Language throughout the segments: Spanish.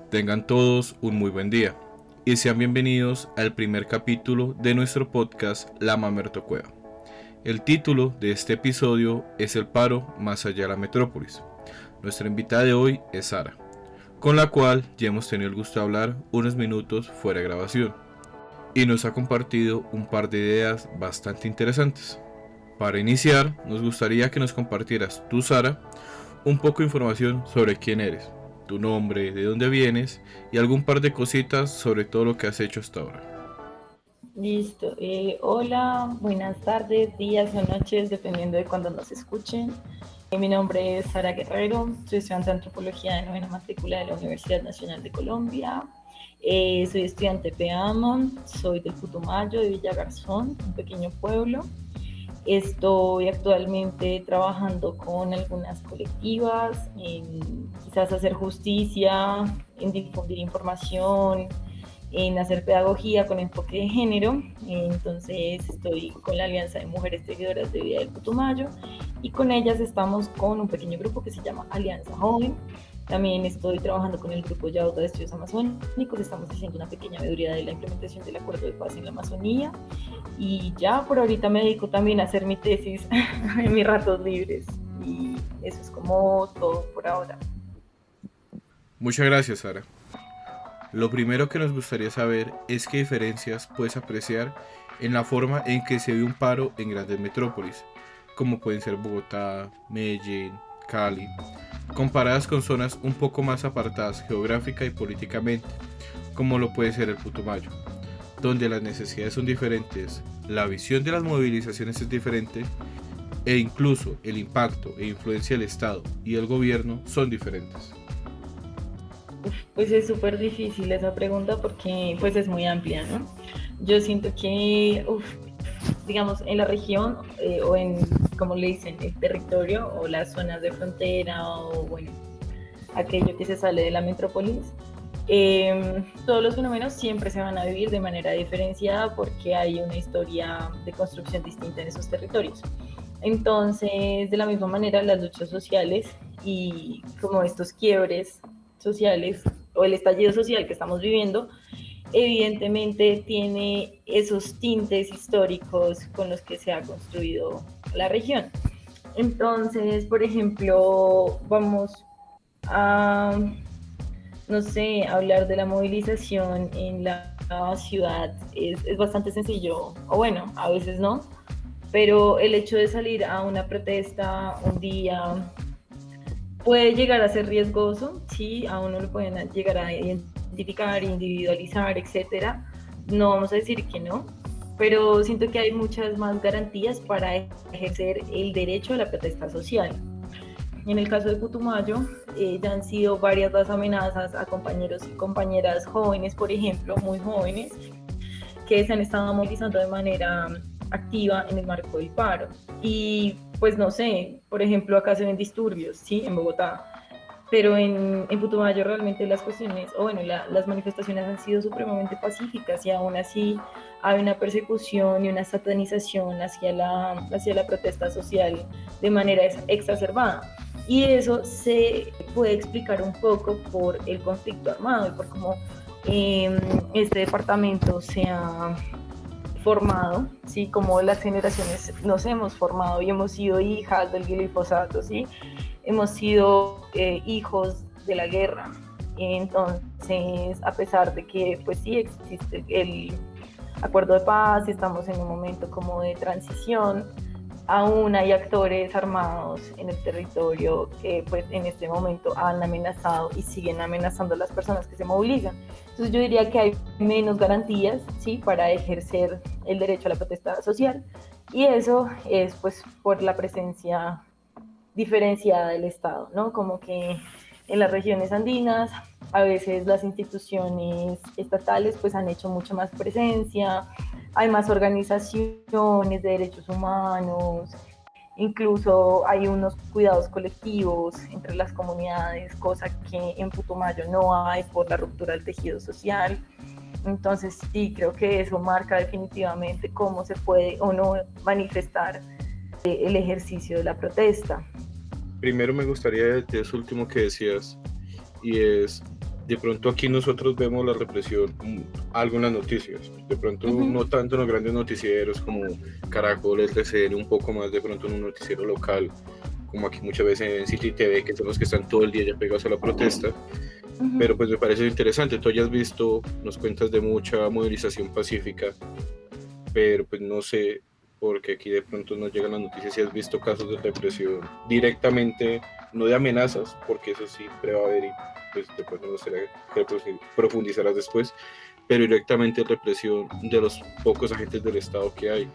Tengan todos un muy buen día y sean bienvenidos al primer capítulo de nuestro podcast La Mamerto Cueva. El título de este episodio es El paro más allá de la metrópolis. Nuestra invitada de hoy es Sara, con la cual ya hemos tenido el gusto de hablar unos minutos fuera de grabación y nos ha compartido un par de ideas bastante interesantes. Para iniciar, nos gustaría que nos compartieras tú, Sara, un poco de información sobre quién eres, tu nombre, de dónde vienes y algún par de cositas sobre todo lo que has hecho hasta ahora. Listo. Hola, buenas tardes, días o noches, dependiendo de cuando nos escuchen. Mi nombre es Sara Guerrero, soy estudiante de antropología de novena matrícula de la Universidad Nacional de Colombia. Soy estudiante de PEAMON, soy del Putumayo, de Villa Garzón, un pequeño pueblo. Estoy actualmente trabajando con algunas colectivas en quizás hacer justicia, en difundir información, en hacer pedagogía con enfoque de género. Entonces estoy con la Alianza de Mujeres Tejedoras de Vida del Putumayo y con ellas estamos con un pequeño grupo que se llama Alianza Joven. También estoy trabajando con el grupo Yauta de Estudios Amazónicos. Estamos haciendo una pequeña veeduría de la implementación del Acuerdo de Paz en la Amazonía. Y ya por ahorita me dedico también a hacer mi tesis en mis ratos libres. Y eso es como todo por ahora. Muchas gracias, Sara. Lo primero que nos gustaría saber es qué diferencias puedes apreciar en la forma en que se ve un paro en grandes metrópolis, como pueden ser Bogotá, Medellín, Cali, comparadas con zonas un poco más apartadas geográfica y políticamente, como lo puede ser el Putumayo, donde las necesidades son diferentes, la visión de las movilizaciones es diferente e incluso el impacto e influencia del Estado y el gobierno son diferentes. Pues es súper difícil esa pregunta porque pues es muy amplia, ¿no? Yo siento que, digamos, en la región o en, como le dicen, el territorio o las zonas de frontera o, bueno, aquello que se sale de la metrópolis, todos los fenómenos siempre se van a vivir de manera diferenciada porque hay una historia de construcción distinta en esos territorios. Entonces, de la misma manera, las luchas sociales y como estos quiebres sociales o el estallido social que estamos viviendo, evidentemente tiene esos tintes históricos con los que se ha construido la región. Entonces, por ejemplo, vamos a, no sé, hablar de la movilización en la ciudad. Es bastante sencillo, o bueno, a veces no, pero el hecho de salir a una protesta un día puede llegar a ser riesgoso, sí, a uno lo pueden llegar a identificar, individualizar, etcétera. No vamos a decir que no, pero siento que hay muchas más garantías para ejercer el derecho a la protesta social. En el caso de Putumayo, ya han sido varias las amenazas a compañeros y compañeras jóvenes, por ejemplo, muy jóvenes, que se han estado movilizando de manera activa en el marco del paro. Y pues no sé, por ejemplo, acá se ven disturbios, ¿sí? En Bogotá, pero en Putumayo realmente las cuestiones, o bueno, las manifestaciones han sido supremamente pacíficas y aún así hay una persecución y una satanización hacia la protesta social de manera exacerbada. Y eso se puede explicar un poco por el conflicto armado y por cómo este departamento se ha formado, ¿sí? Como las generaciones nos hemos formado y hemos sido hijas del glifosato, ¿sí? Hemos sido hijos de la guerra. Entonces, a pesar de que pues sí existe el acuerdo de paz, estamos en un momento como de transición, aún hay actores armados en el territorio que pues en este momento han amenazado y siguen amenazando a las personas que se movilizan. Entonces yo diría que hay menos garantías, ¿sí?, para ejercer el derecho a la protesta social, y eso es pues por la presencia diferenciada del Estado, ¿no? Como que en las regiones andinas a veces las instituciones estatales pues han hecho mucho más presencia, hay más organizaciones de derechos humanos, incluso hay unos cuidados colectivos entre las comunidades, cosa que en Putumayo no hay por la ruptura del tejido social. Entonces sí, creo que eso marca definitivamente cómo se puede o no manifestar el ejercicio de la protesta. Primero me gustaría de eso último que decías, y es de pronto aquí nosotros vemos la represión algo en las noticias, de pronto no tanto en los grandes noticieros como Caracol, el RCN, un poco más de pronto en un noticiero local, como aquí muchas veces en City TV, que son los que están todo el día ya pegados a la protesta. Pero pues me parece interesante, tú hayas visto, nos cuentas de mucha movilización pacífica, pero pues no sé, porque aquí de pronto nos llegan las noticias si has visto casos de represión directamente, no de amenazas, porque eso siempre va a haber y pues después me gustaría que profundizaras después, pero directamente represión de los pocos agentes del Estado que hay,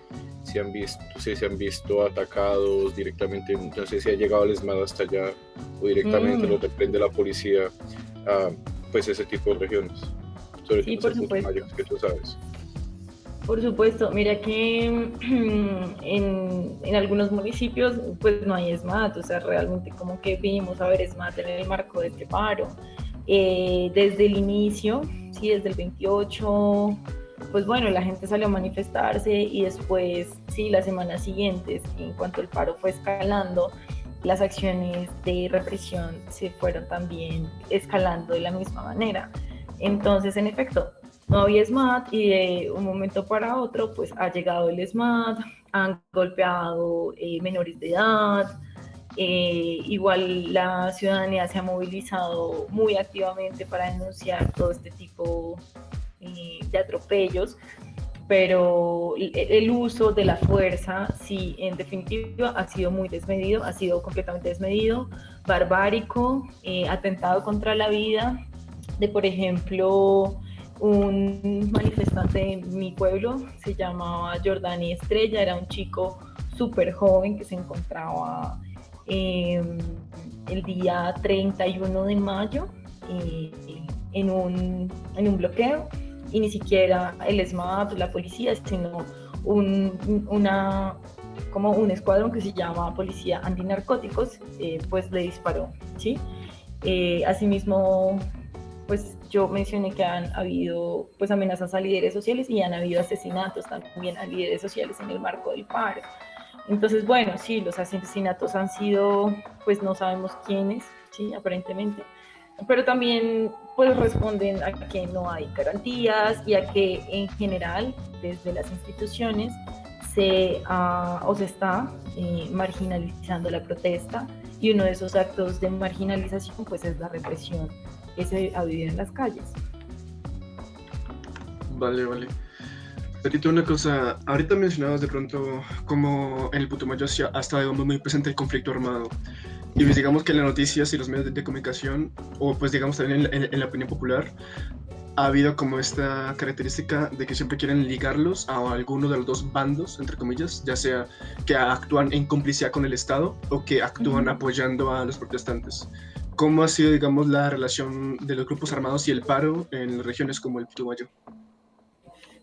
se han visto atacados directamente, no sé si ha llegado el ESMAD hasta allá o directamente lo reprende la policía a pues ese tipo de regiones, sobre Sí, todo por en supuesto. que tú sabes. Por supuesto, mira que en algunos municipios pues no hay SMAT, o sea, realmente como que vinimos a ver SMAT en el marco de este paro. Desde el inicio, sí, desde el 28, pues bueno, la gente salió a manifestarse y después, sí, las semanas siguientes, en cuanto el paro fue escalando, las acciones de represión se fueron también escalando de la misma manera. Entonces, en efecto, no había SMAT y de un momento para otro pues ha llegado el SMAT, han golpeado menores de edad, igual la ciudadanía se ha movilizado muy activamente para denunciar todo este tipo de atropellos, pero el uso de la fuerza, sí, en definitiva, ha sido muy desmedido, ha sido completamente desmedido, barbárico, atentado contra la vida de, por ejemplo, un manifestante en mi pueblo, se llamaba Jordani Estrella, era un chico súper joven que se encontraba el día 31 de mayo en un bloqueo, y ni siquiera el SMAT, la policía, sino como un escuadrón que se llama Policía Antinarcóticos, pues le disparó, ¿sí? Asimismo, pues yo mencioné que han habido pues amenazas a líderes sociales y han habido asesinatos también a líderes sociales en el marco del paro. Entonces, bueno, sí, los asesinatos han sido, pues no sabemos quiénes, sí, aparentemente, pero también pues responden a que no hay garantías y a que en general desde las instituciones se está marginalizando la protesta, y uno de esos actos de marginalización pues es la represión que se ha vivido en las calles. Vale. Petito, una cosa, ahorita mencionabas de pronto cómo en el Putumayo ha estado muy presente el conflicto armado. Y pues digamos que en las noticias y los medios de comunicación, o pues digamos también en la opinión popular, ha habido como esta característica de que siempre quieren ligarlos a alguno de los dos bandos, entre comillas, ya sea que actúan en complicidad con el Estado o que actúan apoyando a los protestantes. ¿Cómo ha sido, digamos, la relación de los grupos armados y el paro en regiones como el Putumayo?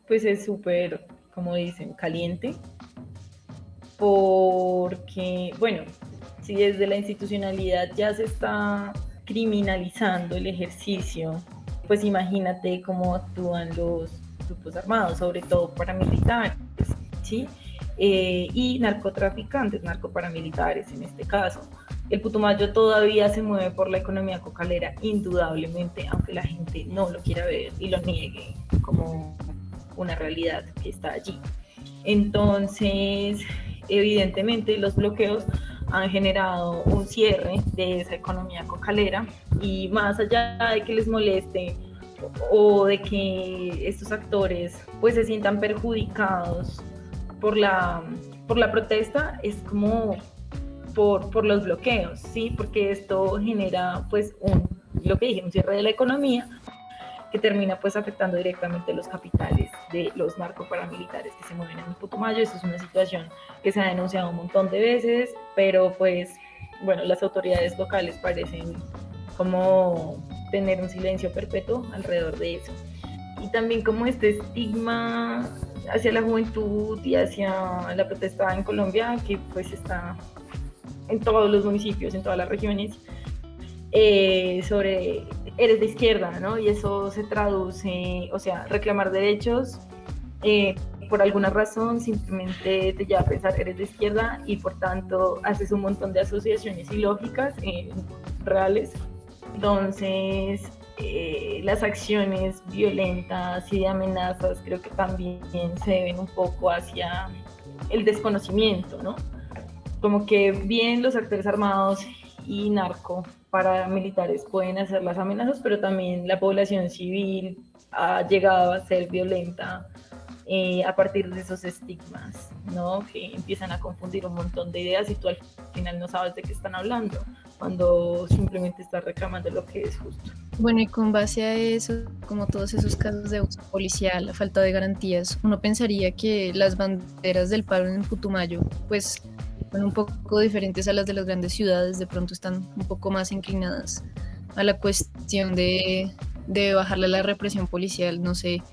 Pues es súper, como dicen, caliente, porque, bueno, si desde la institucionalidad ya se está criminalizando el ejercicio, pues imagínate cómo actúan los grupos armados, sobre todo paramilitares, ¿sí? Y narcotraficantes, narcoparamilitares en este caso. El Putumayo todavía se mueve por la economía cocalera, indudablemente, aunque la gente no lo quiera ver y lo niegue como una realidad que está allí. Entonces, evidentemente, los bloqueos han generado un cierre de esa economía cocalera, y más allá de que les moleste o de que estos actores pues se sientan perjudicados por la protesta, es como por los bloqueos, ¿sí? Porque esto genera pues lo que dije, un cierre de la economía que termina pues afectando directamente los capitales de los narcoparamilitares que se mueven en el Putumayo. Esto es una situación que se ha denunciado un montón de veces, pero pues bueno, las autoridades locales parecen como tener un silencio perpetuo alrededor de eso. Y también como este estigma hacia la juventud y hacia la protesta en Colombia, que pues está en todos los municipios, en todas las regiones, sobre eres de izquierda, ¿no? Y eso se traduce, o sea, reclamar derechos por alguna razón simplemente te lleva a pensar eres de izquierda, y por tanto haces un montón de asociaciones ilógicas reales. Entonces, las acciones violentas y de amenazas creo que también se deben un poco hacia el desconocimiento, ¿no? Como que bien los actores armados y narco paramilitares pueden hacer las amenazas, pero también la población civil ha llegado a ser violenta a partir de esos estigmas, ¿no? Que empiezan a confundir un montón de ideas y tú al final no sabes de qué están hablando, cuando simplemente estás reclamando lo que es justo. Bueno, y con base a eso, como todos esos casos de abuso policial, la falta de garantías, uno pensaría que las banderas del paro en Putumayo, pues, son un poco diferentes a las de las grandes ciudades, de pronto están un poco más inclinadas a la cuestión de bajarle la represión policial, no sé.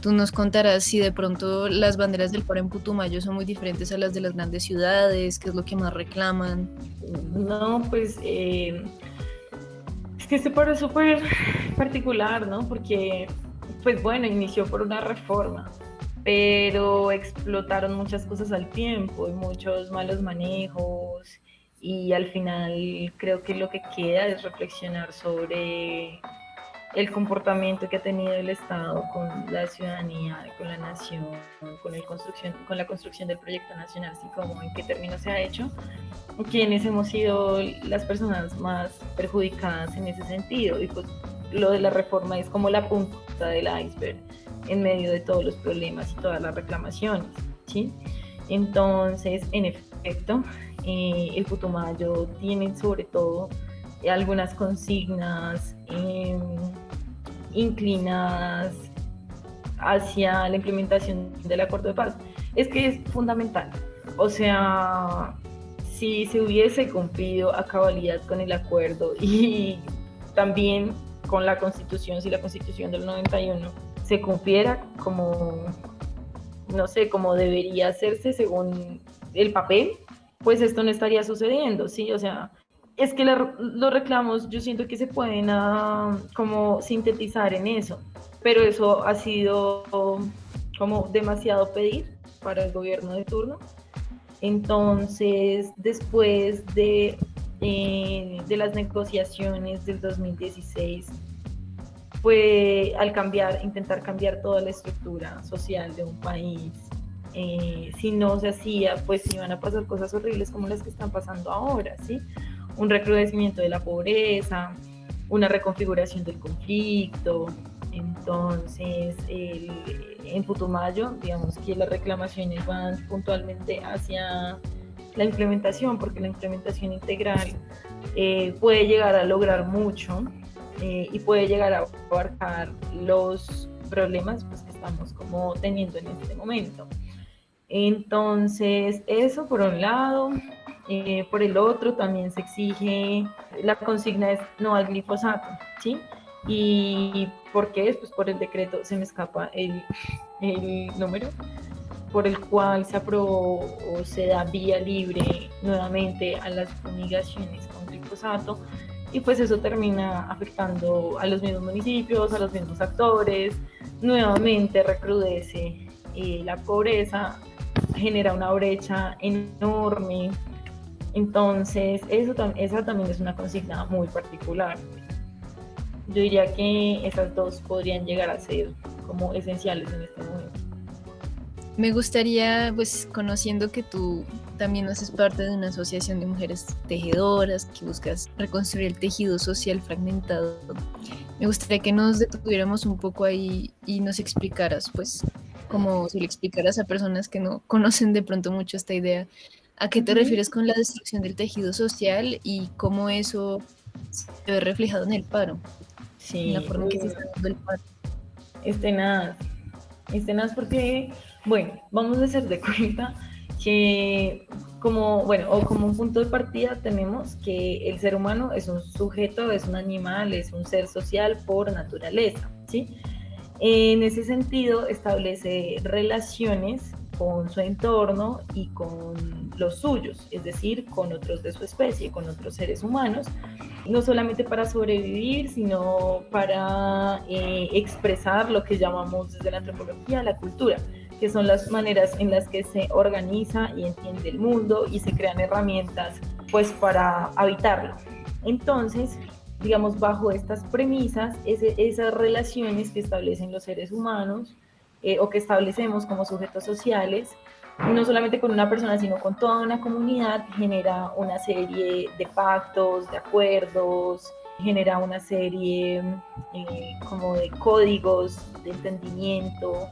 Tú nos contarás si de pronto las banderas del paro en Putumayo son muy diferentes a las de las grandes ciudades, qué es lo que más reclaman. No, pues es que este paro es súper particular, ¿no? Porque, pues bueno, inició por una reforma, pero explotaron muchas cosas al tiempo y muchos malos manejos y al final creo que lo que queda es reflexionar sobre el comportamiento que ha tenido el Estado con la ciudadanía, con la nación, con la construcción del proyecto nacional, así como en qué términos se ha hecho, quiénes hemos sido las personas más perjudicadas en ese sentido. Y pues lo de la reforma es como la punta del iceberg en medio de todos los problemas y todas las reclamaciones, ¿sí? Entonces, en efecto, el Putumayo tiene sobre todo algunas consignas inclinadas hacia la implementación del acuerdo de paz. Es que es fundamental. O sea, si se hubiese cumplido a cabalidad con el acuerdo y también con la Constitución, si la Constitución del 91 se cumpliera como, no sé, como debería hacerse según el papel, pues esto no estaría sucediendo, ¿sí? O sea, es que los reclamos yo siento que se pueden como sintetizar en eso, pero eso ha sido como demasiado pedir para el gobierno de turno. Entonces, después de las negociaciones del 2016, fue al intentar cambiar toda la estructura social de un país. Si no se hacía, pues iban a pasar cosas horribles como las que están pasando ahora, ¿sí? Un recrudecimiento de la pobreza, una reconfiguración del conflicto. Entonces, en Putumayo, digamos que las reclamaciones van puntualmente hacia la implementación, porque la implementación integral puede llegar a lograr mucho y puede llegar a abarcar los problemas pues, que estamos como teniendo en este momento. Entonces, eso por un lado. Por el otro también se exige, la consigna es no al glifosato, ¿sí? ¿Y por qué? Pues por el decreto, se me escapa el número, por el cual se aprobó o se da vía libre nuevamente a las fumigaciones con glifosato, y pues eso termina afectando a los mismos municipios, a los mismos actores, nuevamente recrudece la pobreza, genera una brecha enorme. Entonces, esa también es una consigna muy particular. Yo diría que esas dos podrían llegar a ser como esenciales en este momento. Me gustaría, pues, conociendo que tú también haces parte de una asociación de mujeres tejedoras que buscas reconstruir el tejido social fragmentado, me gustaría que nos detuviéramos un poco ahí y nos explicaras, pues, como si le explicaras a personas que no conocen de pronto mucho esta idea, ¿a qué te refieres con la destrucción del tejido social y cómo eso se ve reflejado en el paro? Sí, en la forma en que se está dando el paro. Nada, porque, bueno, vamos a hacer de cuenta que como un punto de partida tenemos que el ser humano es un sujeto, es un animal, es un ser social por naturaleza, ¿sí? En ese sentido establece relaciones con su entorno y con los suyos, es decir, con otros de su especie, con otros seres humanos, no solamente para sobrevivir, sino para expresar lo que llamamos desde la antropología la cultura, que son las maneras en las que se organiza y entiende el mundo y se crean herramientas pues para habitarlo. Entonces, digamos, bajo estas premisas, esas relaciones que establecen los seres humanos o que establecemos como sujetos sociales, no solamente con una persona, sino con toda una comunidad, genera una serie de pactos, de acuerdos, genera una serie como de códigos de entendimiento,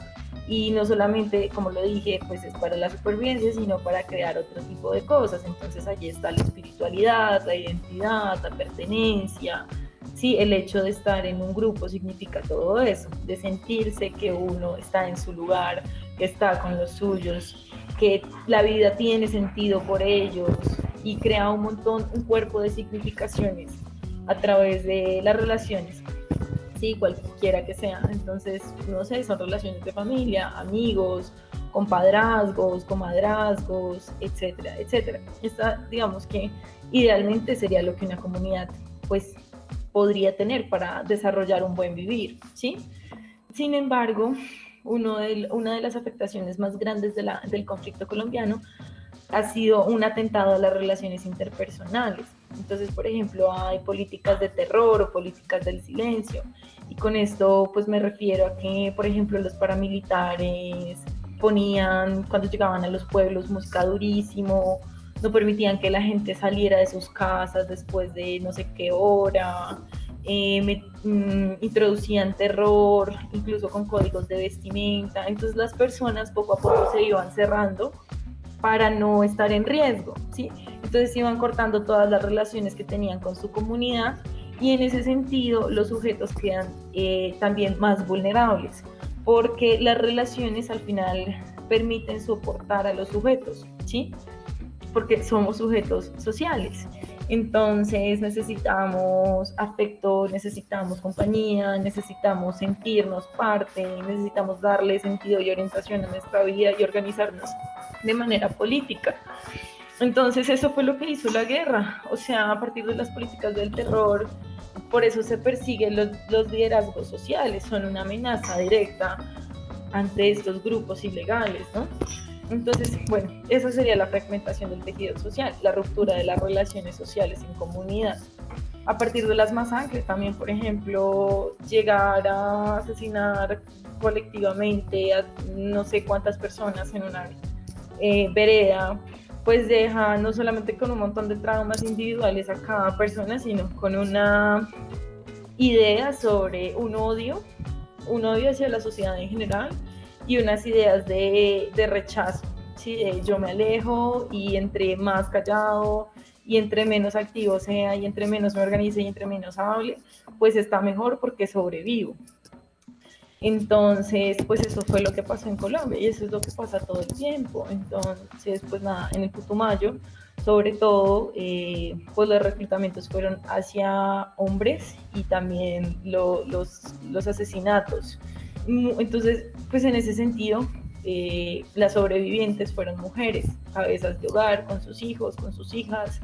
y no solamente, como lo dije, pues es para la supervivencia, sino para crear otro tipo de cosas. Entonces allí está la espiritualidad, la identidad, la pertenencia. Sí, el hecho de estar en un grupo significa todo eso, de sentirse que uno está en su lugar, que está con los suyos, que la vida tiene sentido por ellos, y crea un cuerpo de significaciones a través de las relaciones, sí, cualquiera que sea. Entonces, no sé, son relaciones de familia, amigos, compadrazgos, comadrazgos, etcétera, etcétera. Esta, digamos que idealmente sería lo que una comunidad pues podría tener para desarrollar un buen vivir, ¿sí? Sin embargo, una de las afectaciones más grandes del conflicto colombiano ha sido un atentado a las relaciones interpersonales. Entonces, por ejemplo, hay políticas de terror o políticas del silencio, y con esto pues me refiero a que, por ejemplo, los paramilitares ponían, cuando llegaban a los pueblos, música durísimo, no permitían que la gente saliera de sus casas después de no sé qué hora, introducían terror, incluso con códigos de vestimenta. Entonces las personas poco a poco se iban cerrando para no estar en riesgo, ¿sí? Entonces iban cortando todas las relaciones que tenían con su comunidad, y en ese sentido los sujetos quedan también más vulnerables, porque las relaciones al final permiten soportar a los sujetos, ¿sí? Porque somos sujetos sociales. Entonces necesitamos afecto, necesitamos compañía, necesitamos sentirnos parte, necesitamos darle sentido y orientación a nuestra vida y organizarnos de manera política. Entonces eso fue lo que hizo la guerra, o sea, a partir de las políticas del terror. Por eso se persiguen los liderazgos sociales, son una amenaza directa ante estos grupos ilegales, ¿no? Entonces, bueno, esa sería la fragmentación del tejido social, la ruptura de las relaciones sociales en comunidad. A partir de las masacres también, por ejemplo, llegar a asesinar colectivamente a no sé cuántas personas en una vereda, pues deja no solamente con un montón de traumas individuales a cada persona, sino con una idea sobre un odio hacia la sociedad en general, y unas ideas de rechazo, ¿sí? De yo me alejo, y entre más callado y entre menos activo sea y entre menos me organice y entre menos hable, pues está mejor porque sobrevivo. Entonces, pues eso fue lo que pasó en Colombia, y eso es lo que pasa todo el tiempo. Entonces, pues nada, en el Putumayo, sobre todo, pues los reclutamientos fueron hacia hombres, y también los asesinatos. Entonces, pues en ese sentido, las sobrevivientes fueron mujeres, cabezas de hogar, con sus hijos, con sus hijas.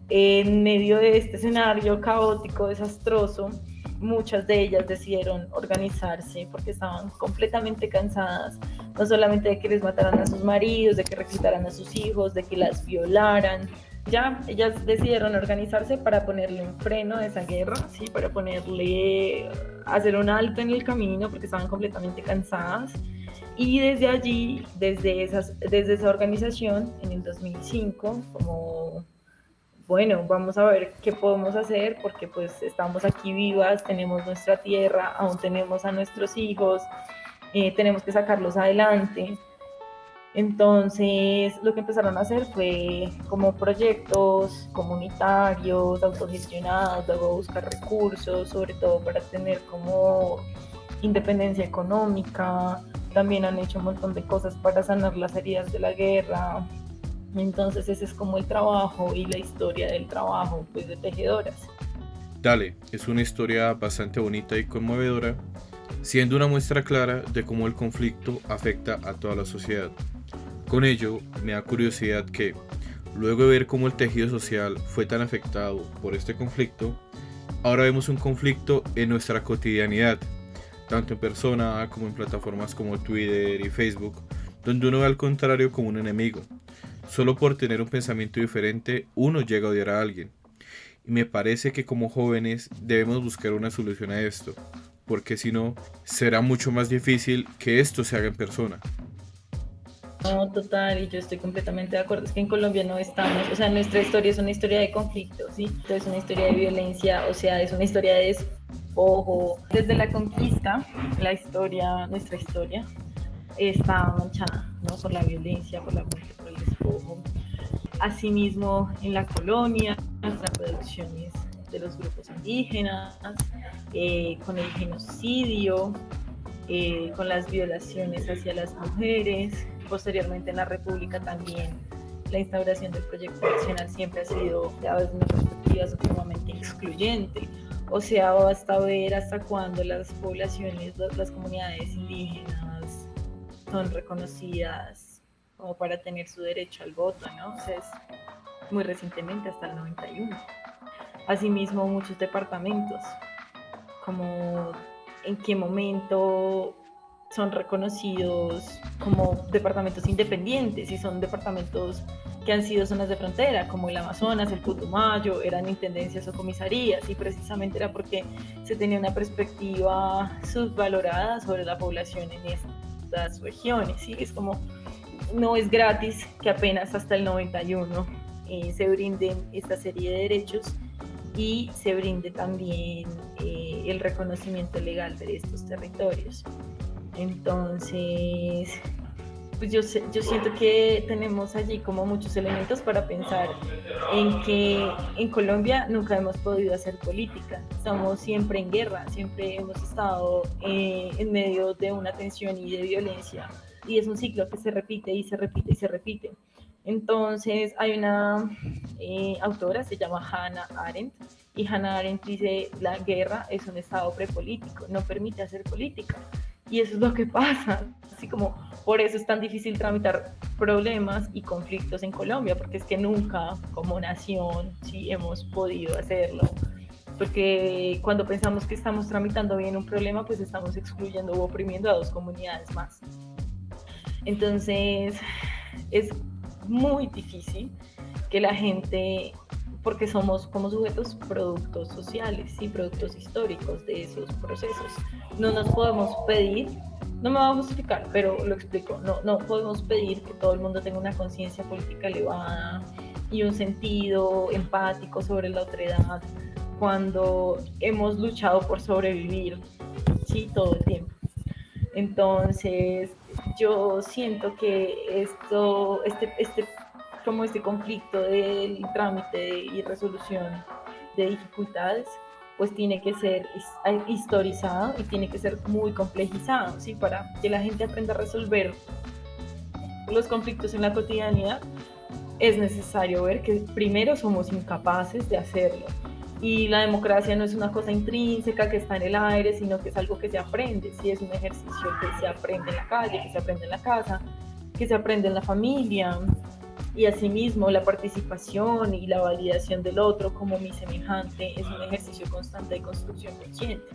En medio de este escenario caótico, desastroso, muchas de ellas decidieron organizarse porque estaban completamente cansadas, no solamente de que les mataran a sus maridos, de que reclutaran a sus hijos, de que las violaran. Ya ellas decidieron organizarse para ponerle un freno a esa guerra, ¿sí? Para hacer un alto en el camino, porque estaban completamente cansadas. Y desde allí, desde esa organización, en el 2005, como, bueno, vamos a ver qué podemos hacer, porque pues estamos aquí vivas, tenemos nuestra tierra, aún tenemos a nuestros hijos, tenemos que sacarlos adelante. Entonces, lo que empezaron a hacer fue como proyectos comunitarios, autogestionados, luego buscar recursos, sobre todo para tener como independencia económica. También han hecho un montón de cosas para sanar las heridas de la guerra. Entonces, ese es como el trabajo y la historia del trabajo, pues, de tejedoras. Dale, es una historia bastante bonita y conmovedora, siendo una muestra clara de cómo el conflicto afecta a toda la sociedad. Con ello, me da curiosidad que, luego de ver cómo el tejido social fue tan afectado por este conflicto, ahora vemos un conflicto en nuestra cotidianidad, tanto en persona como en plataformas como Twitter y Facebook, donde uno ve al contrario como un enemigo. Solo por tener un pensamiento diferente, uno llega a odiar a alguien. y me parece que como jóvenes debemos buscar una solución a esto, porque si no, será mucho más difícil que esto se haga en persona. No, total, y yo estoy completamente de acuerdo. Es que en Colombia no estamos, o sea, nuestra historia es una historia de conflicto, ¿sí? Entonces, es una historia de violencia, o sea, es una historia de despojo. Desde la conquista, la historia, nuestra historia, está manchada, ¿no? Por la violencia, por la muerte, por el despojo. Asimismo, en la colonia, las producciones de los grupos indígenas, con el genocidio, con las violaciones hacia las mujeres. Posteriormente en la República también la instauración del proyecto nacional siempre ha sido, desde una perspectiva sumamente excluyente. O sea, basta ver hasta cuándo las poblaciones, las comunidades indígenas son reconocidas como para tener su derecho al voto, ¿no? O sea, es muy recientemente, hasta el 91. Asimismo, muchos departamentos, como en qué momento son reconocidos como departamentos independientes y son departamentos que han sido zonas de frontera, como el Amazonas, el Putumayo, eran intendencias o comisarías, y precisamente era porque se tenía una perspectiva subvalorada sobre la población en estas regiones, ¿sí? Es como, no es gratis que apenas hasta el 91 se brinden esta serie de derechos y se brinde también el reconocimiento legal de estos territorios. Entonces, pues yo siento que tenemos allí como muchos elementos para pensar en que en Colombia nunca hemos podido hacer política, estamos siempre en guerra, siempre hemos estado en medio de una tensión y de violencia, y es un ciclo que se repite y se repite y se repite. Entonces hay una autora, se llama Hannah Arendt, y Hannah Arendt dice: la guerra es un estado prepolítico, no permite hacer política. Y eso es lo que pasa, así como por eso es tan difícil tramitar problemas y conflictos en Colombia, porque es que nunca como nación sí hemos podido hacerlo, porque cuando pensamos que estamos tramitando bien un problema, pues estamos excluyendo o oprimiendo a dos comunidades más. Entonces es muy difícil que la gente, porque somos como sujetos productos sociales y productos históricos de esos procesos, no nos podemos pedir, no me voy a justificar, pero lo explico, no podemos pedir que todo el mundo tenga una conciencia política elevada y un sentido empático sobre la otredad cuando hemos luchado por sobrevivir, sí, todo el tiempo. Entonces yo siento que este conflicto del trámite y resolución de dificultades, pues tiene que ser historizado y tiene que ser muy complejizado, ¿sí? Para que la gente aprenda a resolver los conflictos en la cotidianidad, es necesario ver que primero somos incapaces de hacerlo. Y la democracia no es una cosa intrínseca que está en el aire, sino que es algo que se aprende, ¿sí? Es un ejercicio que se aprende en la calle, que se aprende en la casa, que se aprende en la familia. Y asimismo la participación y la validación del otro como mi semejante es un ejercicio constante de construcción consciente.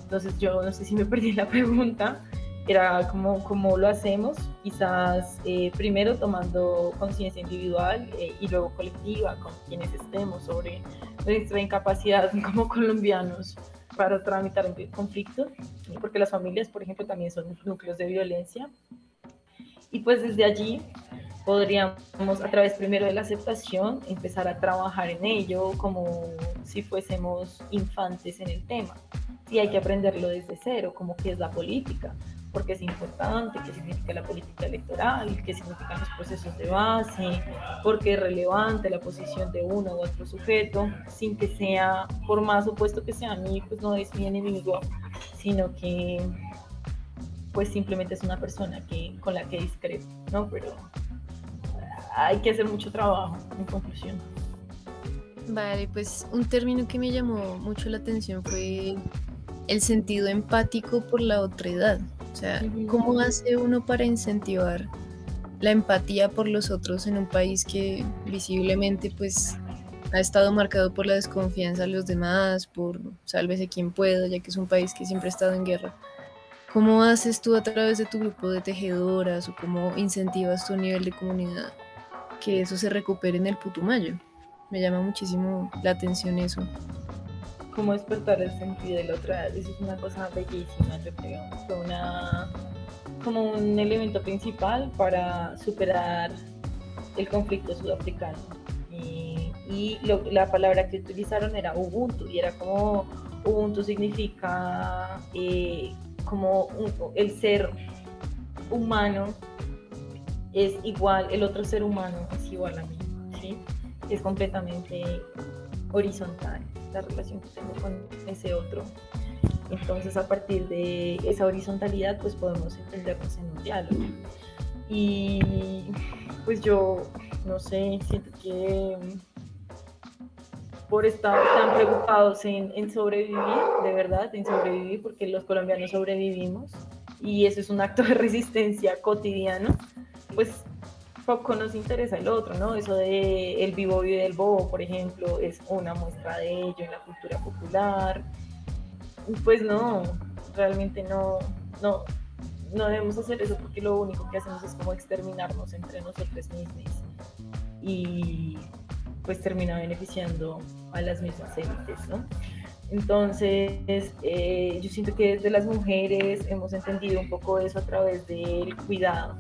Entonces yo no sé si me perdí la pregunta, era cómo lo hacemos, quizás primero tomando conciencia individual y luego colectiva con quienes estemos sobre nuestra incapacidad como colombianos para tramitar el conflicto, porque las familias, por ejemplo, también son núcleos de violencia. Y pues desde allí podríamos, a través primero de la aceptación, empezar a trabajar en ello como si fuésemos infantes en el tema. Sí, hay que aprenderlo desde cero, como qué es la política, por qué es importante, qué significa la política electoral, qué significan los procesos de base, por qué es relevante la posición de uno u otro sujeto, sin que sea, por más opuesto que sea a mí, pues no es mi enemigo, sino que pues simplemente es una persona con la que discrepo, ¿no? Pero hay que hacer mucho trabajo, en conclusión. Vale, pues un término que me llamó mucho la atención fue el sentido empático por la otredad. O sea, ¿cómo hace uno para incentivar la empatía por los otros en un país que visiblemente pues ha estado marcado por la desconfianza a los demás, por sálvese quien pueda, ya que es un país que siempre ha estado en guerra? ¿Cómo haces tú a través de tu grupo de tejedoras o cómo incentivas tu nivel de comunidad que eso se recupere en el Putumayo? Me llama muchísimo la atención eso. Cómo despertar el sentido de la otra edad, eso es una cosa bellísima, yo creo. Fue como un elemento principal para superar el conflicto sudafricano. La palabra que utilizaron era Ubuntu, y era como Ubuntu significa como el ser humano es igual, el otro ser humano es igual a mí, ¿sí? Es completamente horizontal la relación que tengo con ese otro. Entonces, a partir de esa horizontalidad, pues podemos entendernos en un diálogo. Y pues yo, no sé, siento que por estar tan preocupados en sobrevivir, de verdad, en sobrevivir, porque los colombianos sobrevivimos, y eso es un acto de resistencia cotidiano, pues poco nos interesa el otro, ¿no? Eso de el vivo vive del bobo, por ejemplo, es una muestra de ello en la cultura popular. Pues no, realmente no debemos hacer eso, porque lo único que hacemos es como exterminarnos entre nosotros mismos y pues termina beneficiando a las mismas élites, ¿no? Entonces, yo siento que desde las mujeres hemos entendido un poco eso a través del cuidado.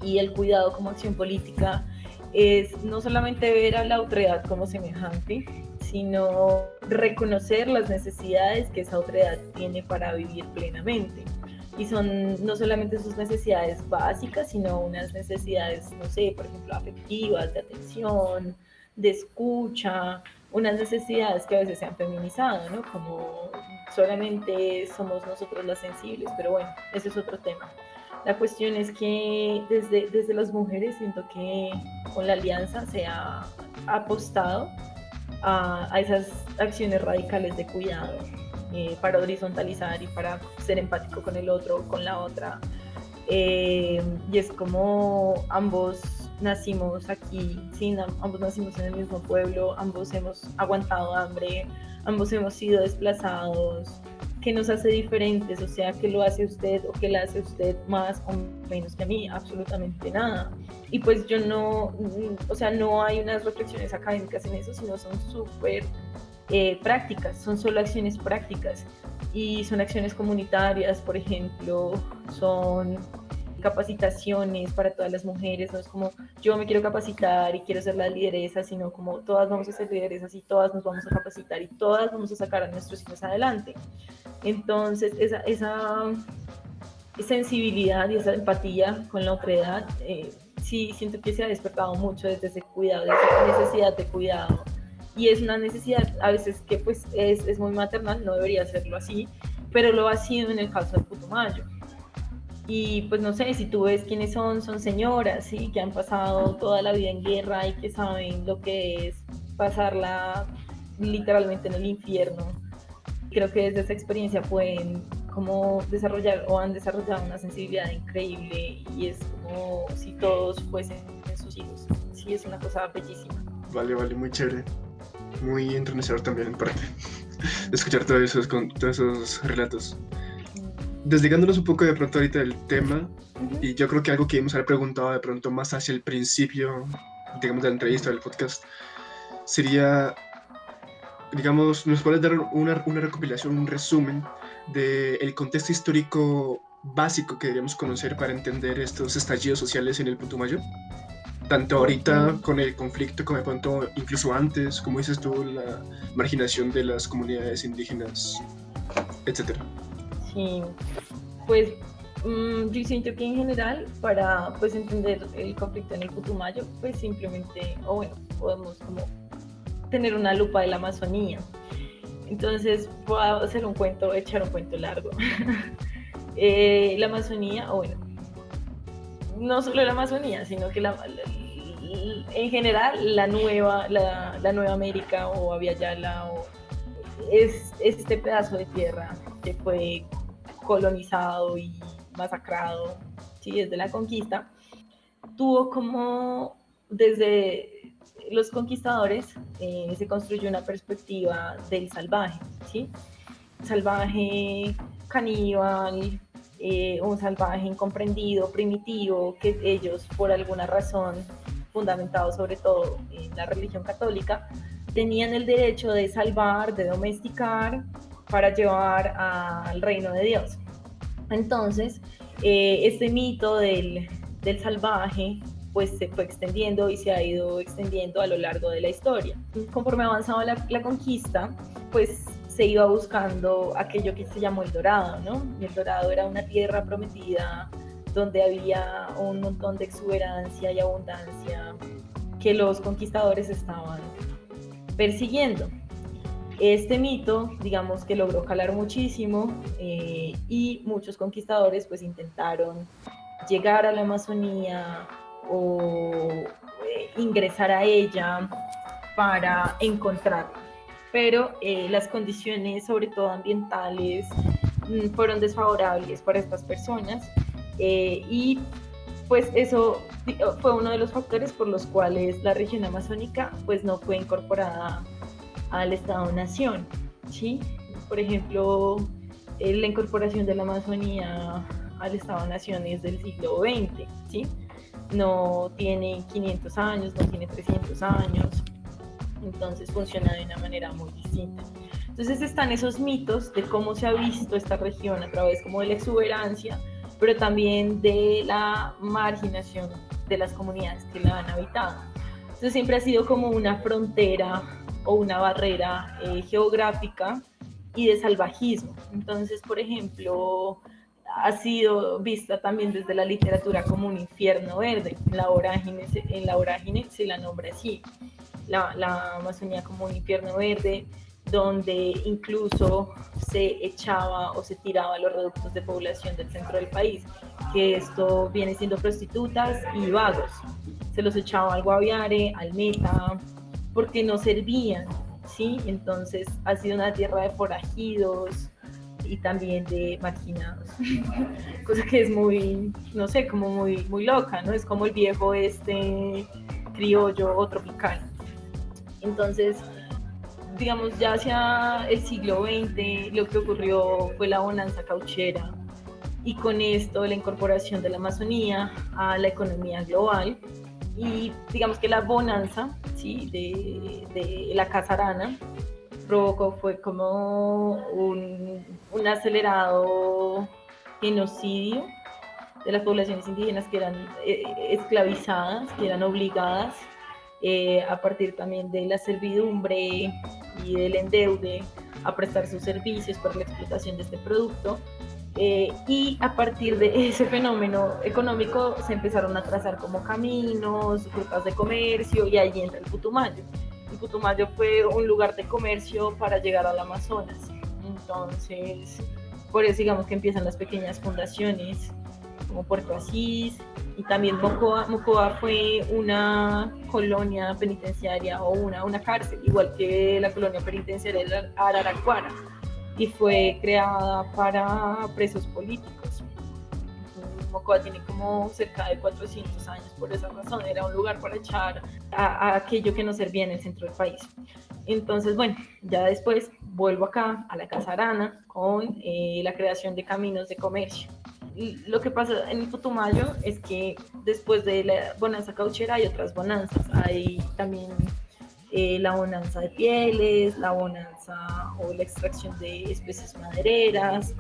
Y el cuidado como acción política es no solamente ver a la otredad como semejante, sino reconocer las necesidades que esa otredad tiene para vivir plenamente. Y son no solamente sus necesidades básicas, sino unas necesidades, no sé, por ejemplo, afectivas, de atención, de escucha, unas necesidades que a veces se han feminizado, ¿no? Como solamente somos nosotros las sensibles, pero bueno, ese es otro tema. La cuestión es que desde las mujeres siento que con la alianza se ha apostado a esas acciones radicales de cuidado, para horizontalizar y para ser empático con el otro, con la otra. Y es como ambos nacimos aquí, ¿sí? Ambos nacimos en el mismo pueblo, ambos hemos aguantado hambre, ambos hemos sido desplazados. ¿Qué nos hace diferentes? O sea, ¿qué lo hace usted o qué la hace usted más o menos que a mí? Absolutamente nada. Y pues yo no, o sea, no hay unas reflexiones académicas en eso, sino son súper prácticas, son solo acciones prácticas. Y son acciones comunitarias, por ejemplo, son capacitaciones para todas las mujeres, no es como yo me quiero capacitar y quiero ser la lideresa, sino como todas vamos a ser lideresas y todas nos vamos a capacitar y todas vamos a sacar a nuestros hijos adelante. Entonces, esa sensibilidad y esa empatía con la otredad, sí siento que se ha despertado mucho desde ese cuidado, desde esa necesidad de cuidado. Y es una necesidad a veces que pues es muy maternal, no debería serlo así, pero lo ha sido en el caso del Putumayo. Y pues no sé, si tú ves quiénes son señoras, ¿sí? Que han pasado toda la vida en guerra y que saben lo que es pasarla literalmente en el infierno. Creo que desde esa experiencia pueden como desarrollar o han desarrollado una sensibilidad increíble, y es como si todos fuesen sus hijos. Sí, es una cosa bellísima. Vale, muy chévere. Muy entrenecedor también en parte escuchar todos esos relatos. Desligándonos un poco de pronto ahorita del tema, y yo creo que algo que íbamos a haber preguntado de pronto más hacia el principio, digamos, de la entrevista del podcast, sería, digamos, ¿nos puedes dar una recopilación, un resumen del contexto histórico básico que deberíamos conocer para entender estos estallidos sociales en el Putumayo? Tanto ahorita con el conflicto, como de pronto incluso antes, como dices tú, la marginación de las comunidades indígenas, etcétera. Sí, pues yo siento que en general para pues entender el conflicto en el Putumayo, pues simplemente, o bueno, podemos como tener una lupa de la Amazonía. Entonces voy a hacer echar un cuento largo. La Amazonía, o bueno, no solo la Amazonía, sino que en general la nueva América o Abya-Yala es este pedazo de tierra que fue colonizado y masacrado, ¿sí? Desde la conquista, tuvo como desde los conquistadores se construyó una perspectiva del salvaje, ¿sí? Salvaje, caníbal, un salvaje incomprendido, primitivo, que ellos por alguna razón fundamentados sobre todo en la religión católica, tenían el derecho de salvar, de domesticar, para llevar al reino de Dios. Entonces, este mito del salvaje pues se fue extendiendo y se ha ido extendiendo a lo largo de la historia. Conforme avanzaba la conquista, pues se iba buscando aquello que se llamó el Dorado, ¿no? Y el Dorado era una tierra prometida donde había un montón de exuberancia y abundancia que los conquistadores estaban persiguiendo. Este mito, digamos que logró calar muchísimo y muchos conquistadores pues intentaron llegar a la Amazonía o ingresar a ella para encontrarla. Pero las condiciones, sobre todo ambientales, fueron desfavorables para estas personas y pues eso fue uno de los factores por los cuales la región amazónica pues no fue incorporada al Estado-Nación, ¿sí? Por ejemplo, la incorporación de la Amazonía al Estado-Nación es del siglo XX, ¿sí? No tiene 500 años, no tiene 300 años, entonces funciona de una manera muy distinta. Entonces están esos mitos de cómo se ha visto esta región a través como de la exuberancia, pero también de la marginación de las comunidades que la han habitado. Entonces siempre ha sido como una frontera o una barrera geográfica y de salvajismo. Entonces, por ejemplo, ha sido vista también desde la literatura como un infierno verde. En la vorágine se la nombra así, la Amazonía como un infierno verde, donde incluso se echaba o se tiraba a los reductos de población del centro del país, que esto viene siendo prostitutas y vagos. Se los echaba al Guaviare, al Meta, porque no servían, ¿sí? Entonces ha sido una tierra de forajidos y también de marginados, cosa que es muy, no sé, como muy loca, ¿no? Es como el viejo criollo o tropical. Entonces, digamos, ya hacia el siglo XX lo que ocurrió fue la bonanza cauchera y con esto la incorporación de la Amazonía a la economía global y digamos que la bonanza, ¿sí? de la casarana fue como un acelerado genocidio de las poblaciones indígenas que eran esclavizadas, que eran obligadas a partir también de la servidumbre y del endeude a prestar sus servicios para la explotación de este producto. Y a partir de ese fenómeno económico se empezaron a trazar como caminos, rutas de comercio y ahí entra el Putumayo. El Putumayo fue un lugar de comercio para llegar al Amazonas. Entonces, por eso digamos que empiezan las pequeñas fundaciones como Puerto Asís y también Mocoa. Mocoa fue una colonia penitenciaria o una cárcel, igual que la colonia penitenciaria de Araraquara, y fue creada para presos políticos. Mocoa tiene como cerca de 400 años por esa razón, era un lugar para echar a aquello que no servía en el centro del país. Entonces, bueno, ya después vuelvo acá a la Casarana con la creación de caminos de comercio. Y lo que pasa en el Putumayo es que después de la bonanza cauchera hay otras bonanzas, hay también la bonanza de pieles, la bonanza o la extracción de especies madereras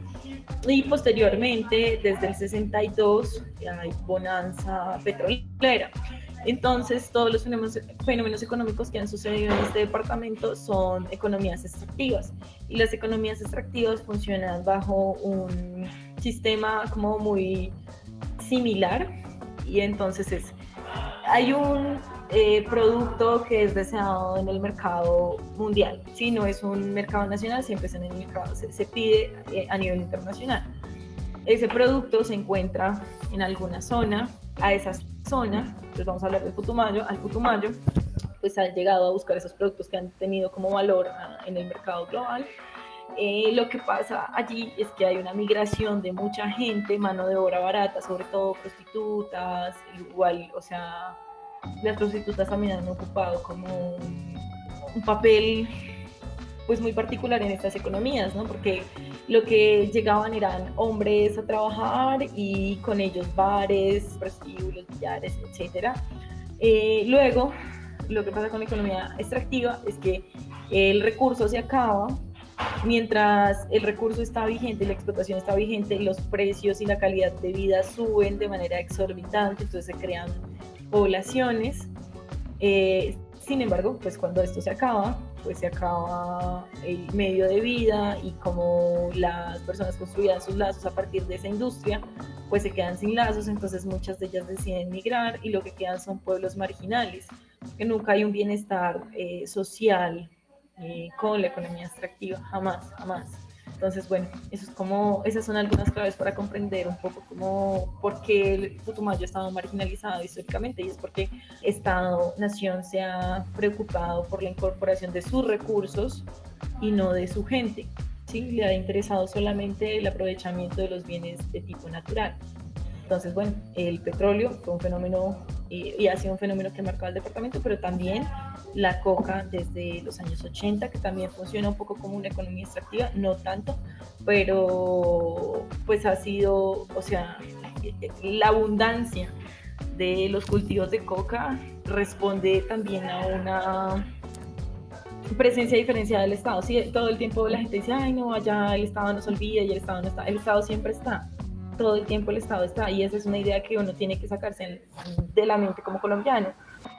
y posteriormente desde el 62 hay bonanza petrolera. Entonces todos los fenómenos económicos que han sucedido en este departamento son economías extractivas y las economías extractivas funcionan bajo un sistema como muy similar y entonces hay un producto que es deseado en el mercado mundial, ¿sí? No es un mercado nacional, siempre es en el mercado, se pide a nivel internacional. Ese producto se encuentra en alguna zona, a esa zona, pues vamos a hablar del Putumayo, al Putumayo, pues han llegado a buscar esos productos que han tenido como valor en el mercado global. Lo que pasa allí es que hay una migración de mucha gente, mano de obra barata, sobre todo prostitutas, igual, o sea, las prostitutas también han ocupado como un papel pues muy particular en estas economías, ¿no? Porque lo que llegaban eran hombres a trabajar y con ellos bares, prostíbulos, billares, etcétera. Luego, lo que pasa con la economía extractiva es que el recurso se acaba. Mientras el recurso está vigente, la explotación está vigente, los precios y la calidad de vida suben de manera exorbitante, entonces se crean poblaciones. Sin embargo, pues cuando esto se acaba, pues se acaba el medio de vida y como las personas construían sus lazos a partir de esa industria, pues se quedan sin lazos, entonces muchas de ellas deciden migrar y lo que quedan son pueblos marginales, que nunca hay un bienestar social con la economía extractiva, jamás, jamás. Entonces, bueno, eso es como, esas son algunas claves para comprender un poco cómo, por qué el Putumayo ha estado marginalizado históricamente, y es porque Estado-Nación se ha preocupado por la incorporación de sus recursos y no de su gente, ¿sí? Le ha interesado solamente el aprovechamiento de los bienes de tipo natural. Entonces, bueno, el petróleo fue un fenómeno y ha sido un fenómeno que ha marcado el departamento, pero también la coca desde los años 80, que también funciona un poco como una economía extractiva, no tanto, pero pues ha sido, o sea, la abundancia de los cultivos de coca responde también a una presencia diferenciada del Estado. Sí, todo el tiempo la gente dice, ay no, allá el Estado nos olvida y el Estado no está. El Estado siempre está, todo el tiempo el Estado está, y esa es una idea que uno tiene que sacarse de la mente como colombiano.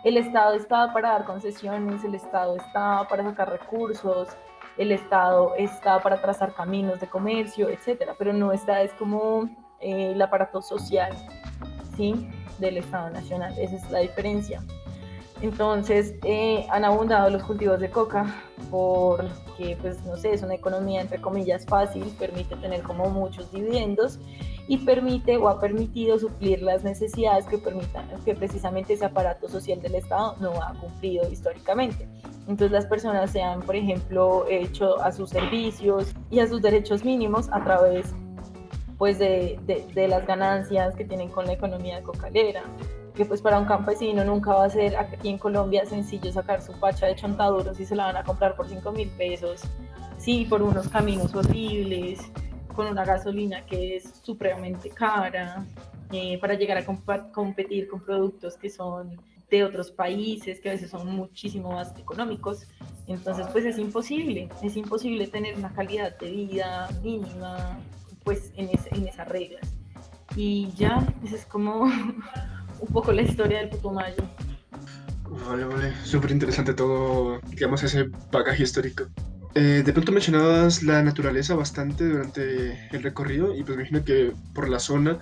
El Estado está para dar concesiones, el Estado está para sacar recursos, el Estado está para trazar caminos de comercio, etcétera, pero no está, es como el aparato social, ¿sí? Del Estado Nacional, esa es la diferencia. Entonces han abundado los cultivos de coca porque, pues no sé, es una economía entre comillas fácil, permite tener como muchos dividendos y permite o ha permitido suplir las necesidades que precisamente ese aparato social del Estado no ha cumplido históricamente. Entonces las personas se han, por ejemplo, hecho a sus servicios y a sus derechos mínimos a través pues de las ganancias que tienen con la economía cocalera, que pues para un campesino nunca va a ser aquí en Colombia sencillo sacar su pacha de chontaduros y se la van a comprar por 5.000 pesos, sí, por unos caminos horribles, con una gasolina que es supremamente cara, para llegar a competir con productos que son de otros países, que a veces son muchísimo más económicos. Entonces pues es imposible tener una calidad de vida mínima pues en esas reglas. Y ya, pues es como un poco la historia del Putumayo. Vale, súper interesante todo, digamos, ese bagaje histórico. De pronto mencionabas la naturaleza bastante durante el recorrido y pues me imagino que por la zona,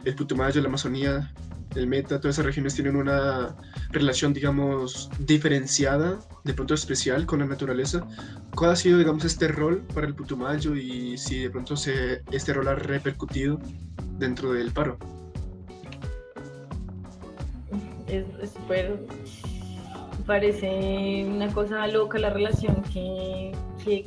el Putumayo, la Amazonía, el Meta, todas esas regiones tienen una relación, digamos, diferenciada, de pronto especial con la naturaleza. ¿Cuál ha sido, digamos, este rol para el Putumayo y si de pronto este rol ha repercutido dentro del paro? Es súper, parece una cosa loca la relación que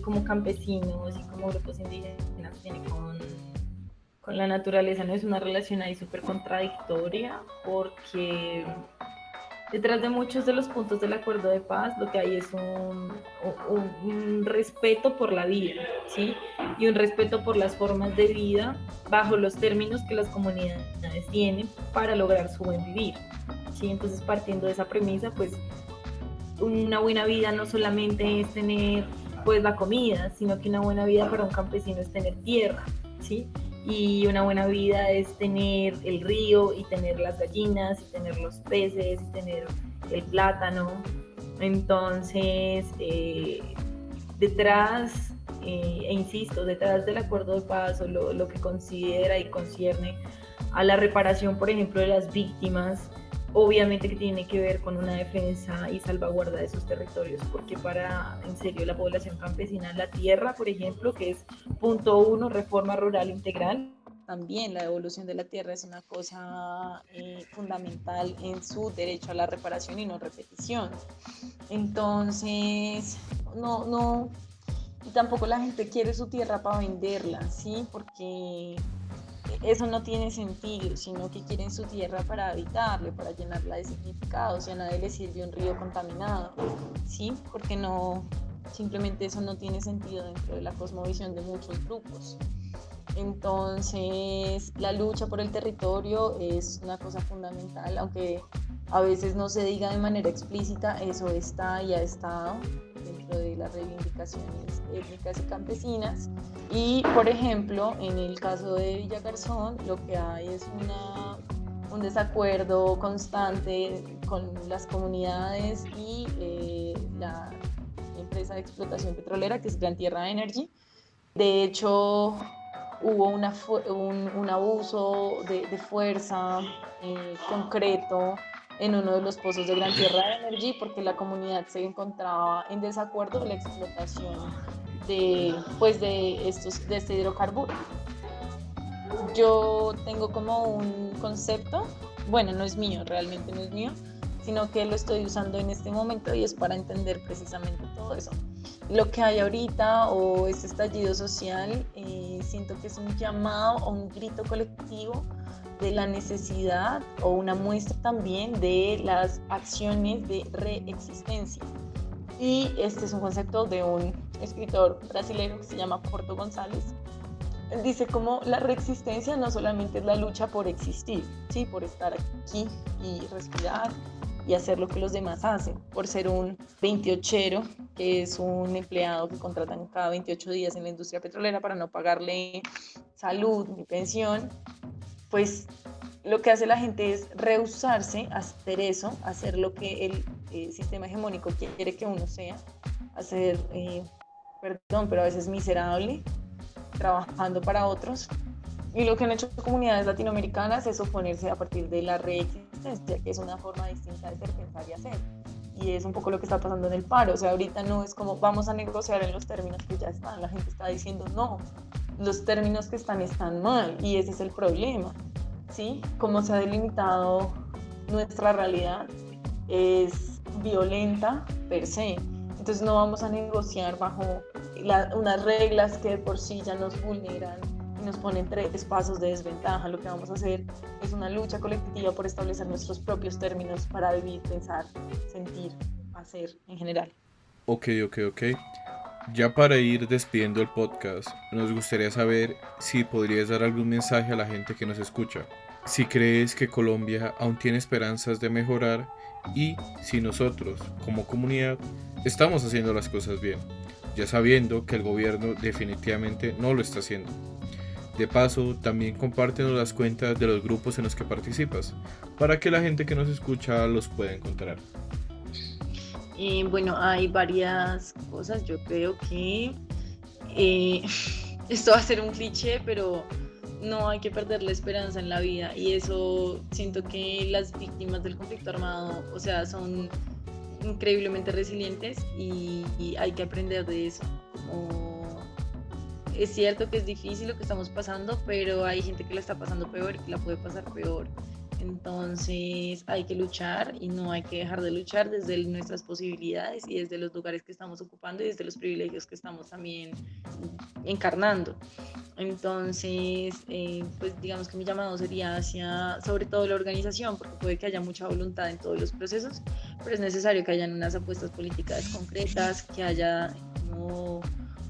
como campesinos y como grupos indígenas tienen con la naturaleza. No es una relación ahí súper contradictoria, porque detrás de muchos de los puntos del acuerdo de paz lo que hay es un respeto por la vida, ¿sí? Y un respeto por las formas de vida bajo los términos que las comunidades tienen para lograr su buen vivir, ¿sí? Entonces, partiendo de esa premisa, pues una buena vida no solamente es tener pues la comida, sino que una buena vida para un campesino es tener tierra, ¿sí? Y una buena vida es tener el río y tener las gallinas y tener los peces y tener el plátano. Entonces, detrás, e insisto, detrás del acuerdo de paz o lo que considera y concierne a la reparación, por ejemplo, de las víctimas, obviamente que tiene que ver con una defensa y salvaguarda de sus territorios, porque para, en serio, la población campesina, la tierra, por ejemplo, que es punto 1, reforma rural integral, también la devolución de la tierra es una cosa fundamental en su derecho a la reparación y no repetición. Entonces, no, y tampoco la gente quiere su tierra para venderla, ¿sí? Porque eso no tiene sentido, sino que quieren su tierra para habitarle, para llenarla de significados, y a nadie le sirve un río contaminado, ¿sí? Porque no, simplemente eso no tiene sentido dentro de la cosmovisión de muchos grupos. Entonces, la lucha por el territorio es una cosa fundamental, aunque a veces no se diga de manera explícita, eso está y ha estado dentro de las reivindicaciones étnicas y campesinas. Y, por ejemplo, en el caso de Villa Garzón, lo que hay es un desacuerdo constante con las comunidades y la empresa de explotación petrolera, que es Gran Tierra Energy. De hecho, hubo un abuso de fuerza concreto en uno de los pozos de Gran Tierra Energy porque la comunidad se encontraba en desacuerdo de la explotación de este hidrocarburo. Yo tengo como un concepto, bueno, no es mío, realmente no es mío, sino que lo estoy usando en este momento y es para entender precisamente todo eso. Lo que hay ahorita o este estallido social, siento que es un llamado o un grito colectivo de la necesidad o una muestra también de las acciones de reexistencia. Y este es un concepto de un escritor brasileño que se llama Porto González. Él dice como la reexistencia no solamente es la lucha por existir, ¿sí? Por estar aquí y respirar y hacer lo que los demás hacen, por ser un 28ero, que es un empleado que contratan cada 28 días en la industria petrolera para no pagarle salud ni pensión, pues lo que hace la gente es rehusarse a hacer eso, hacer lo que el sistema hegemónico quiere que uno sea, hacer, pero a veces miserable, trabajando para otros. Y lo que han hecho comunidades latinoamericanas es oponerse a partir de la reexistencia, que es una forma distinta de ser, pensar y hacer. Y es un poco lo que está pasando en el paro. O sea, ahorita no es como vamos a negociar en los términos que ya están. La gente está diciendo no, los términos que están mal. Y ese es el problema, ¿sí? Como se ha delimitado nuestra realidad es violenta per se. Entonces no vamos a negociar bajo unas reglas que de por sí ya nos vulneran y nos ponen 3 pasos de desventaja. Lo que vamos a hacer es una lucha colectiva por establecer nuestros propios términos para vivir, pensar, sentir, hacer en general. Ok. Ya para ir despidiendo el podcast, nos gustaría saber si podrías dar algún mensaje a la gente que nos escucha. Si crees que Colombia aún tiene esperanzas de mejorar y si nosotros, como comunidad, estamos haciendo las cosas bien, ya sabiendo que el gobierno definitivamente no lo está haciendo. De paso, también compártenos las cuentas de los grupos en los que participas, para que la gente que nos escucha los pueda encontrar. Bueno, hay varias cosas. Yo creo que esto va a ser un cliché, pero no hay que perder la esperanza en la vida. Y eso siento que las víctimas del conflicto armado, o sea, son increíblemente resilientes y hay que aprender de eso. Es cierto que es difícil lo que estamos pasando, pero hay gente que la está pasando peor y que la puede pasar peor. Entonces hay que luchar y no hay que dejar de luchar desde nuestras posibilidades y desde los lugares que estamos ocupando y desde los privilegios que estamos también encarnando. Entonces, pues digamos que mi llamado sería hacia, sobre todo la organización, porque puede que haya mucha voluntad en todos los procesos, pero es necesario que hayan unas apuestas políticas concretas, que haya como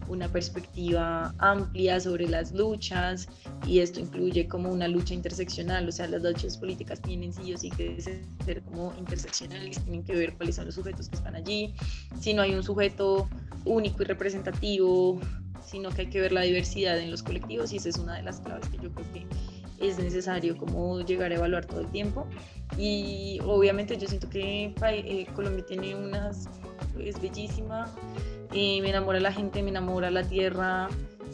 una perspectiva amplia sobre las luchas, y esto incluye como una lucha interseccional, o sea, las luchas políticas tienen sí o sí que ser como interseccionales, tienen que ver cuáles son los sujetos que están allí, si no hay un sujeto único y representativo, sino que hay que ver la diversidad en los colectivos, y esa es una de las claves que yo creo que es necesario como llegar a evaluar todo el tiempo. Y obviamente yo siento que Colombia tiene es bellísima, me enamora la gente, me enamora la tierra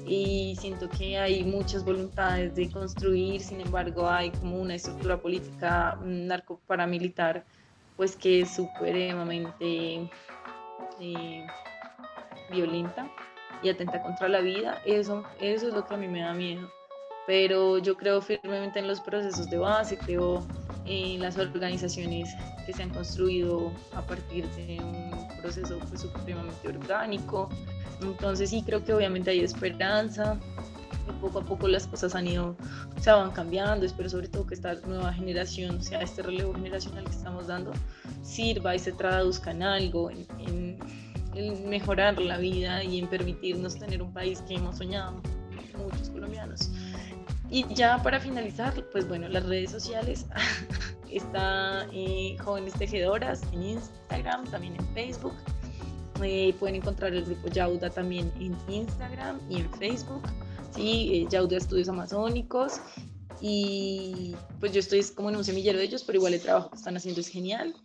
y siento que hay muchas voluntades de construir. Sin embargo, hay como una estructura política narcoparamilitar pues que es supremamente violenta y atenta contra la vida. Eso es lo que a mí me da miedo, pero yo creo firmemente en los procesos de base, creo en las organizaciones que se han construido a partir de un proceso pues supremamente orgánico. Entonces sí, creo que obviamente hay esperanza, que poco a poco las cosas se van cambiando. Espero sobre todo que esta nueva generación, o sea, este relevo generacional que estamos dando, sirva y se traduzca en algo, en mejorar la vida y en permitirnos tener un país que hemos soñado muchos colombianos. Y ya para finalizar, pues bueno, las redes sociales, está Jóvenes Tejedoras en Instagram, también en Facebook. Pueden encontrar el grupo Yauda también en Instagram y en Facebook, ¿sí? Yauda Estudios Amazónicos. Y pues yo estoy como en un semillero de ellos, pero igual el trabajo que están haciendo es genial.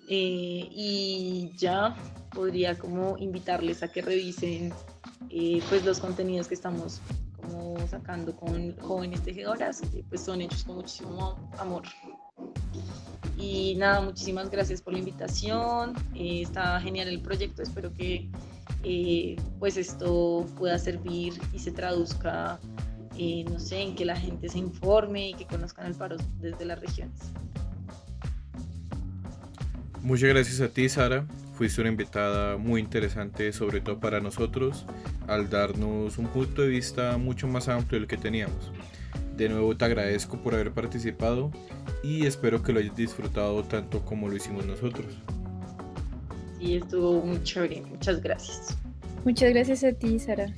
Y ya podría como invitarles a que revisen pues los contenidos que estamos como sacando con Jóvenes Tejedoras, que pues son hechos con muchísimo amor. Y nada, muchísimas gracias por la invitación. Está genial el proyecto, espero que pues esto pueda servir y se traduzca, no sé, en que la gente se informe y que conozcan el paro desde las regiones. Muchas gracias a ti, Sara. Fuiste una invitada muy interesante, sobre todo para nosotros, al darnos un punto de vista mucho más amplio del que teníamos. De nuevo te agradezco por haber participado y espero que lo hayas disfrutado tanto como lo hicimos nosotros. Sí, estuvo muy chévere. Muchas gracias. Muchas gracias a ti, Sara.